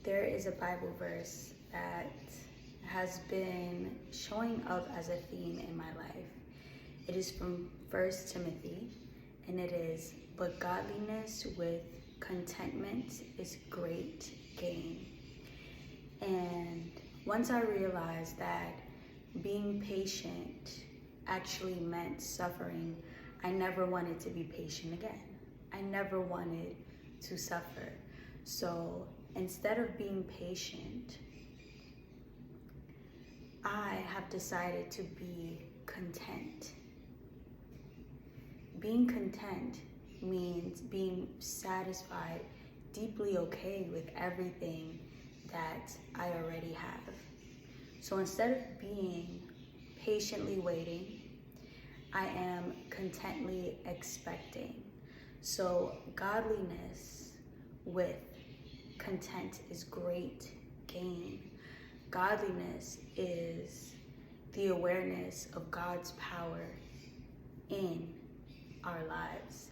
there is a Bible verse that has been showing up as a theme in my life. It is from 1 Timothy, and it is, "But godliness with contentment is great gain." And once I realized that being patient actually meant suffering, I never wanted to be patient again. I never wanted to suffer. So instead of being patient, I have decided to be content. Being content means being satisfied, deeply okay with everything that I already have. So instead of being patiently waiting, I am contently expecting. So godliness with content is great gain. Godliness is the awareness of God's power in our lives.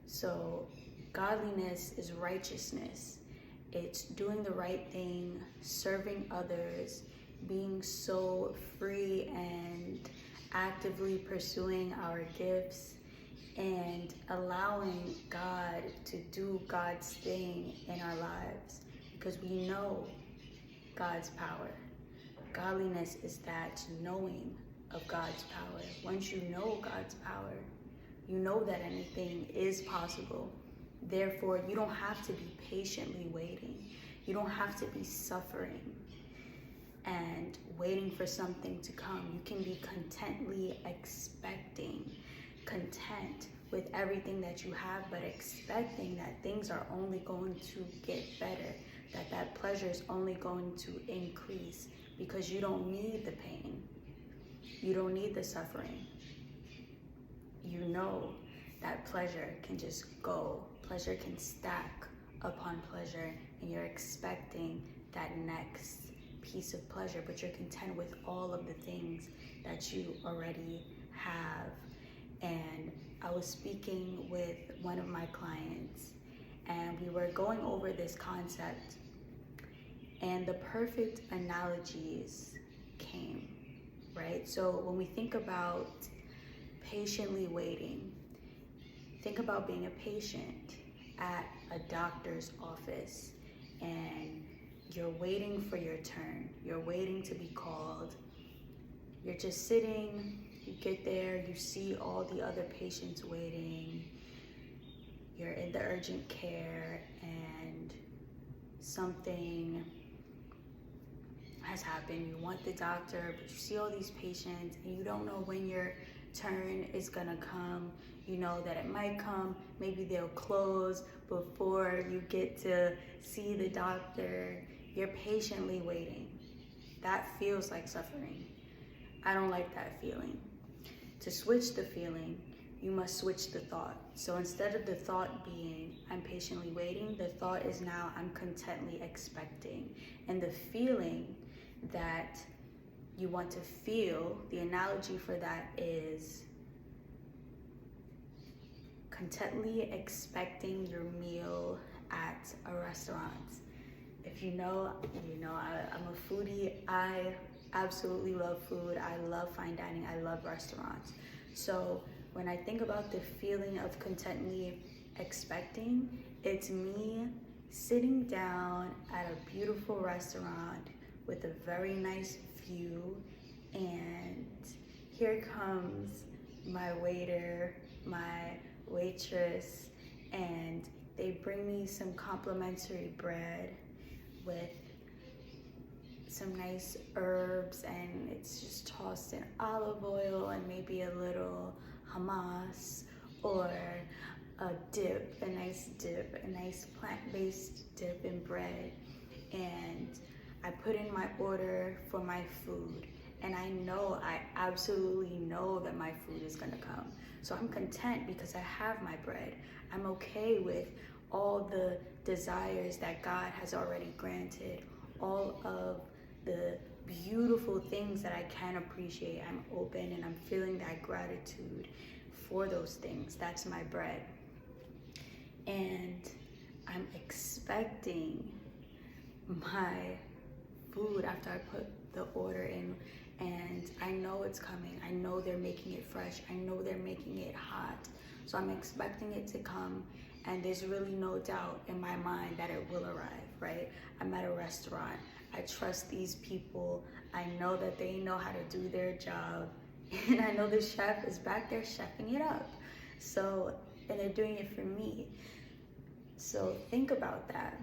So godliness is righteousness. It's doing the right thing, serving others, being so free and actively pursuing our gifts and allowing God to do God's thing in our lives because we know God's power. Godliness is that knowing of God's power. Once you know God's power, you know that anything is possible. Therefore, you don't have to be patiently waiting. You don't have to be suffering and waiting for something to come. You can be contently expecting, content with everything that you have, but expecting that things are only going to get better, that pleasure is only going to increase because you don't need the pain. You don't need the suffering. You know that pleasure can just go. Pleasure can stack upon pleasure, and you're expecting that next piece of pleasure, but you're content with all of the things that you already have. And I was speaking with one of my clients, and we were going over this concept, and the perfect analogies came, right? So when we think about patiently waiting, think about being a patient at a doctor's office and you're waiting for your turn. You're waiting to be called. You're just sitting, you get there, you see all the other patients waiting. You're in the urgent care and something has happened. You want the doctor, but you see all these patients and you don't know when your turn is gonna come. You know that it might come, maybe they'll close before you get to see the doctor. You're patiently waiting. That feels like suffering. I don't like that feeling. To switch the feeling, you must switch the thought. So instead of the thought being, I'm patiently waiting, the thought is now, I'm contently expecting. And the feeling that you want to feel, the analogy for that is contently expecting your meal at a restaurant. If you know, I'm a foodie. I absolutely love food. I love fine dining. I love restaurants. So when I think about the feeling of contently expecting, it's me sitting down at a beautiful restaurant with a very nice view, and here comes my waiter, my waitress, and they bring me some complimentary bread with some nice herbs, and it's just tossed in olive oil and maybe a little hummus or a dip, a nice plant-based dip in bread. And I put in my order for my food, and I absolutely know that my food is gonna come. So I'm content because I have my bread. I'm okay with all the desires that God has already granted, all of the beautiful things that I can appreciate. I'm open and I'm feeling that gratitude for those things. That's my bread. And I'm expecting my food after I put the order in, and I know it's coming. I know they're making it fresh. I know they're making it hot. So I'm expecting it to come, and there's really no doubt in my mind that it will arrive, right? I'm at a restaurant. I trust these people. I know that they know how to do their job, and I know the chef is back there chefing it up. So, and they're doing it for me. So think about that.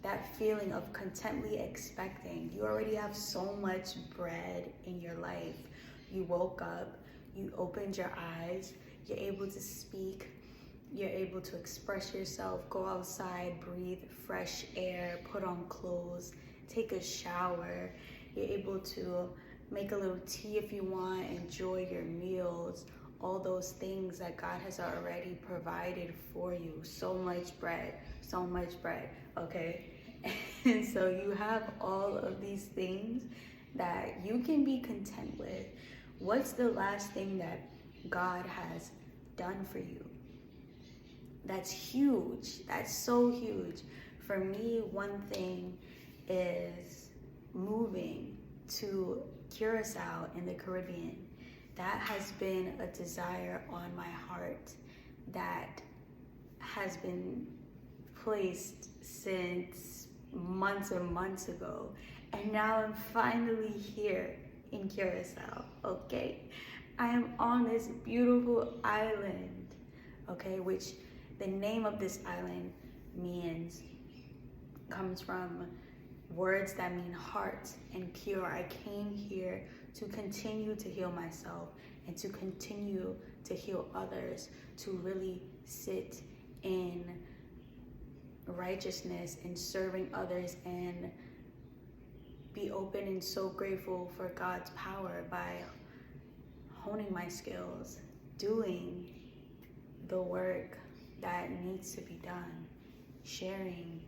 That feeling of contently expecting. You already have so much bread in your life. You woke up, you opened your eyes, you're able to speak, you're able to express yourself, go outside, breathe fresh air, put on clothes, take a shower. You're able to make a little tea if you want, enjoy your meals, all those things that God has already provided for you. So much bread, okay? And so you have all of these things that you can be content with. What's the last thing that God has done for you? That's huge. That's so huge. For me, one thing is moving to Curacao in the Caribbean. That has been a desire on my heart that has been placed since months and months ago. And now I'm finally here in Curacao, okay? I am on this beautiful island, okay? Which the name of this island comes from words that mean heart and pure. I came here to continue to heal myself and to continue to heal others, to really sit in righteousness and serving others and be open and so grateful for God's power by honing my skills, doing the work that needs to be done, sharing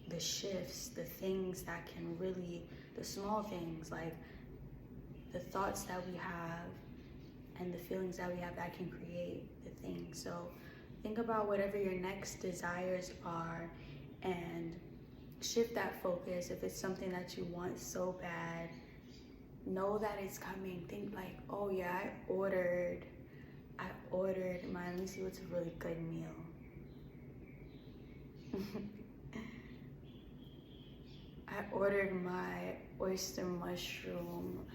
the shifts, the things that can really, the small things like the thoughts that we have and the feelings that we have that can create the things. So think about whatever your next desires are and shift that focus. If it's something that you want so bad, know that it's coming. Think like, oh yeah, I ordered my, let me see what's a really good meal. I ordered my oyster mushroom,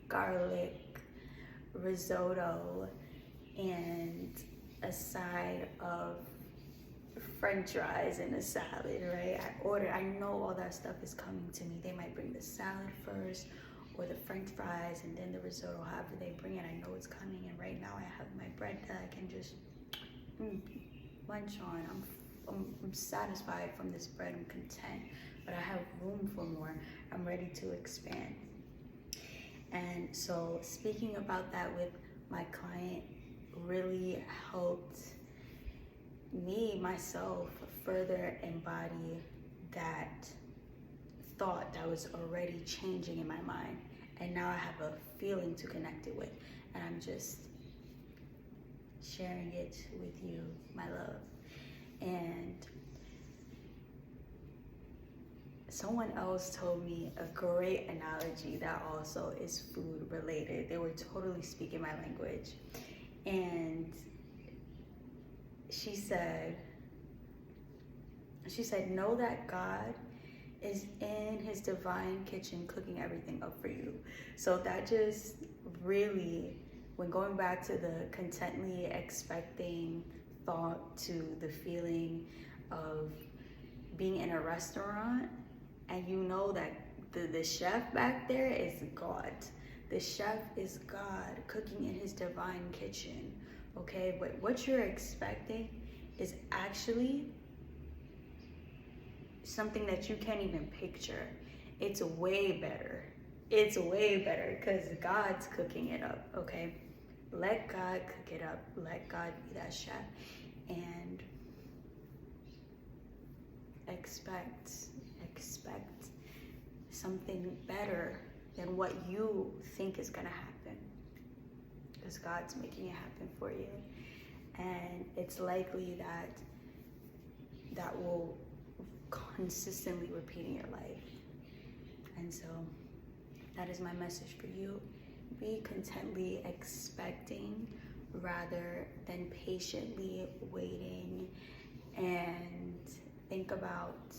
garlic, risotto, and a side of French fries and a salad, right? I know all that stuff is coming to me. They might bring the salad first or the French fries and then the risotto, however they bring it. I know it's coming, and right now I have my bread that I can just munch on. I'm satisfied from this bread. I'm content, but I have room for more. I'm ready to expand. And so speaking about that with my client really helped me, myself, further embody that thought that was already changing in my mind. And now I have a feeling to connect it with. And I'm just sharing it with you, my love. And someone else told me a great analogy that also is food related. They were totally speaking my language. And she said, know that God is in his divine kitchen cooking everything up for you. So that just really, when going back to the contently expecting thought to the feeling of being in a restaurant, and you know that the chef back there is God. The chef is God cooking in his divine kitchen, okay? But what you're expecting is actually something that you can't even picture. It's way better. It's way better because God's cooking it up, okay? Let God cook it up. Let God be that chef. And expect something better than what you think is gonna happen, because God's making it happen for you. And it's likely that will consistently repeating your life. And so that is my message for you. Be contently expecting rather than patiently waiting. And think about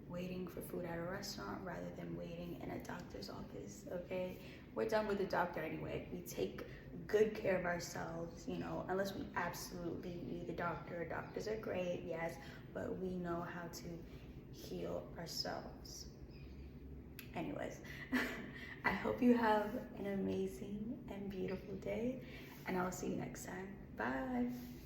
waiting for food at a restaurant rather than waiting in a doctor's office, okay? We're done with the doctor anyway. We take good care of ourselves, you know, unless we absolutely need the doctor. Doctors are great, yes, but we know how to heal ourselves. Anyways, I hope you have an amazing and beautiful day, and I'll see you next time. Bye.